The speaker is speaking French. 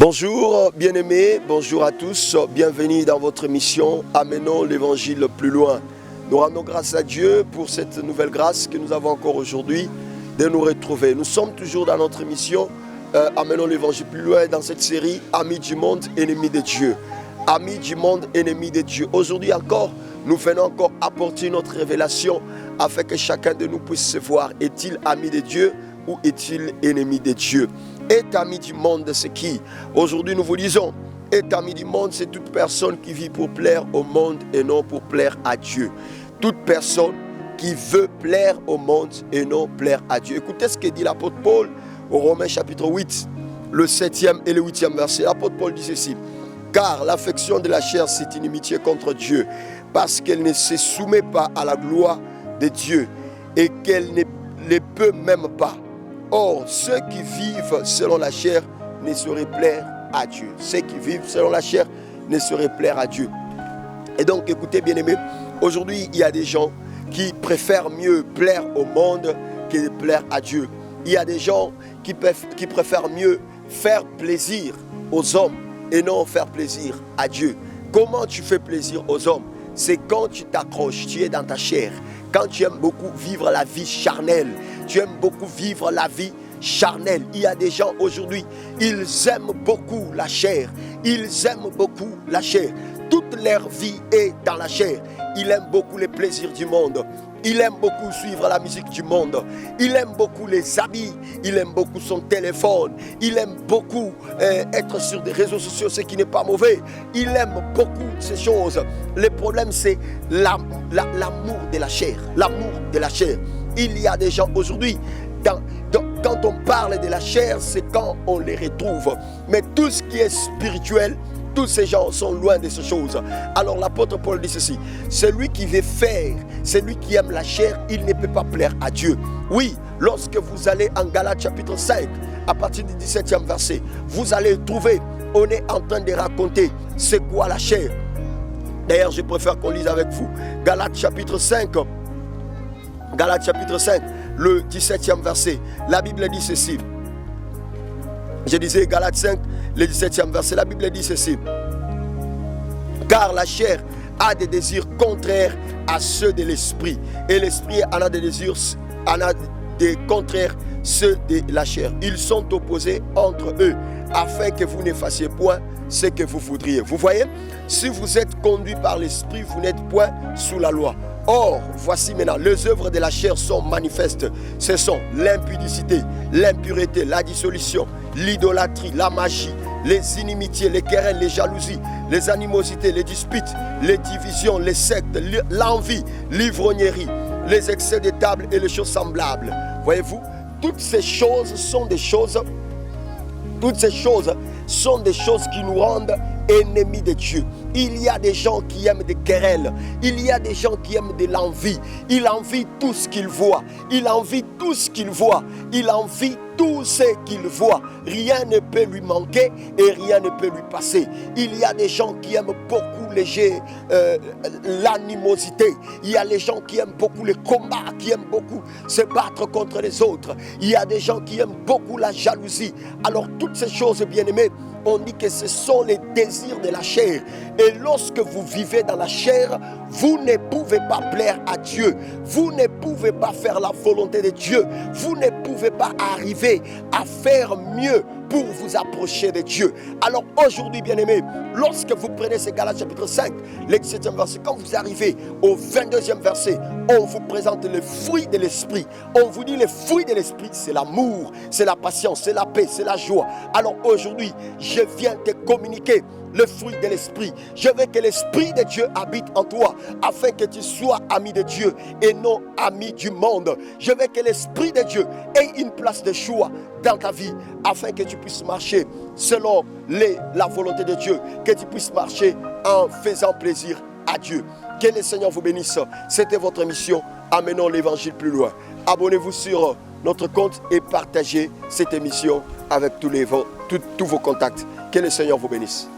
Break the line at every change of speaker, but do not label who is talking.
Bonjour bien-aimés, bonjour à tous, bienvenue dans votre émission Amenons l'évangile plus loin. Nous rendons grâce à Dieu pour cette nouvelle grâce que nous avons encore aujourd'hui de nous retrouver. Nous sommes toujours dans notre émission Amenons l'évangile plus loin dans cette série Amis du monde, ennemis de Dieu. Amis du monde, ennemis de Dieu. Aujourd'hui encore, nous venons encore apporter notre révélation afin que chacun de nous puisse se voir. Est-il ami de Dieu ou est-il ennemi de Dieu? Est ami du monde, c'est qui? Aujourd'hui, nous vous disons, est ami du monde, c'est toute personne qui vit pour plaire au monde et non pour plaire à Dieu. Toute personne qui veut plaire au monde et non plaire à Dieu. Écoutez ce que dit l'apôtre Paul au Romains chapitre 8, le 7e et le 8e verset. L'apôtre Paul dit ceci: car l'affection de la chair, c'est inimitié contre Dieu, parce qu'elle ne se soumet pas à la gloire de Dieu et qu'elle ne le peut même pas. Or, ceux qui vivent selon la chair ne sauraient plaire à Dieu. Ceux qui vivent selon la chair ne sauraient plaire à Dieu. Et donc, écoutez bien aimés, aujourd'hui, il y a des gens qui préfèrent mieux plaire au monde que de plaire à Dieu. Il y a des gens qui préfèrent mieux faire plaisir aux hommes et non faire plaisir à Dieu. Comment tu fais plaisir aux hommes? C'est quand tu t'accroches, tu es dans ta chair. Quand tu aimes beaucoup vivre la vie charnelle, tu aimes beaucoup vivre la vie charnelle. Il y a des gens aujourd'hui, ils aiment beaucoup la chair. Ils aiment beaucoup la chair. Toute leur vie est dans la chair. Ils aiment beaucoup les plaisirs du monde. Il aime beaucoup suivre la musique du monde. Il aime beaucoup les habits. Il aime beaucoup son téléphone. Il aime beaucoup être sur des réseaux sociaux, ce qui n'est pas mauvais. Il aime beaucoup ces choses. Le problème, c'est l'amour de la chair. L'amour de la chair. Il y a des gens aujourd'hui, quand on parle de la chair, c'est quand on les retrouve. Mais tout ce qui est spirituel, tous ces gens sont loin de ces choses. Alors l'apôtre Paul dit ceci: celui qui veut faire, celui qui aime la chair, il ne peut pas plaire à Dieu. Oui, lorsque vous allez en Galates chapitre 5, à partir du 17e verset, vous allez trouver, on est en train de raconter c'est quoi la chair. D'ailleurs, je préfère qu'on lise avec vous Galates chapitre 5, le 17e verset. La Bible dit ceci. Je disais Galates 5, le 17e verset. La Bible dit ceci: car la chair a des désirs contraires à ceux de l'esprit, et l'esprit en a des désirs, en a des contraires ceux de la chair. Ils sont opposés entre eux, afin que vous ne fassiez point ce que vous voudriez. Vous voyez, si vous êtes conduit par l'esprit, vous n'êtes point sous la loi. Or, voici maintenant, les œuvres de la chair sont manifestes. Ce sont l'impudicité, l'impureté, la dissolution, l'idolâtrie, la magie, les inimitiés, les querelles, les jalousies, les animosités, les disputes, les divisions, les sectes, l'envie, l'ivrognerie, les excès de table et les choses semblables. Voyez-vous, toutes ces choses sont des choses qui nous rendent ennemis de Dieu. Il y a des gens qui aiment des querelles. Il y a des gens qui aiment de l'envie. Il envie tout ce qu'il voit. Il envie tout ce qu'il voit. Il envie tout ce qu'il voit. Rien ne peut lui manquer et rien ne peut lui passer. Il y a des gens qui aiment beaucoup l'animosité. Il y a les gens qui aiment beaucoup les combats, qui aiment beaucoup se battre contre les autres. Il y a des gens qui aiment beaucoup la jalousie. Alors toutes ces choses, bien aimés, on dit que ce sont les désirs de la chair. Et lorsque vous vivez dans la chair, vous ne pouvez pas plaire à Dieu. Vous ne pouvez pas faire la volonté de Dieu. Vous ne pouvez pas arriver à faire mieux pour vous approcher de Dieu. Alors aujourd'hui, bien-aimés, lorsque vous prenez ce Galates chapitre 5, le 17e verset, quand vous arrivez au 22e verset, on vous présente les fruits de l'esprit. On vous dit les fruits de l'esprit, c'est l'amour, c'est la patience, c'est la paix, c'est la joie. Alors aujourd'hui, je viens te communiquer le fruit de l'esprit. Je veux que l'esprit de Dieu habite en toi, afin que tu sois ami de Dieu et non ami du monde. Je veux que l'esprit de Dieu ait une place de choix dans ta vie, afin que tu puisses marcher selon la volonté de Dieu, que tu puisses marcher en faisant plaisir à Dieu. Que le Seigneur vous bénisse. C'était votre émission Amenons l'évangile plus loin. Abonnez-vous sur notre compte et partagez cette émission avec tous vos contacts. Que le Seigneur vous bénisse.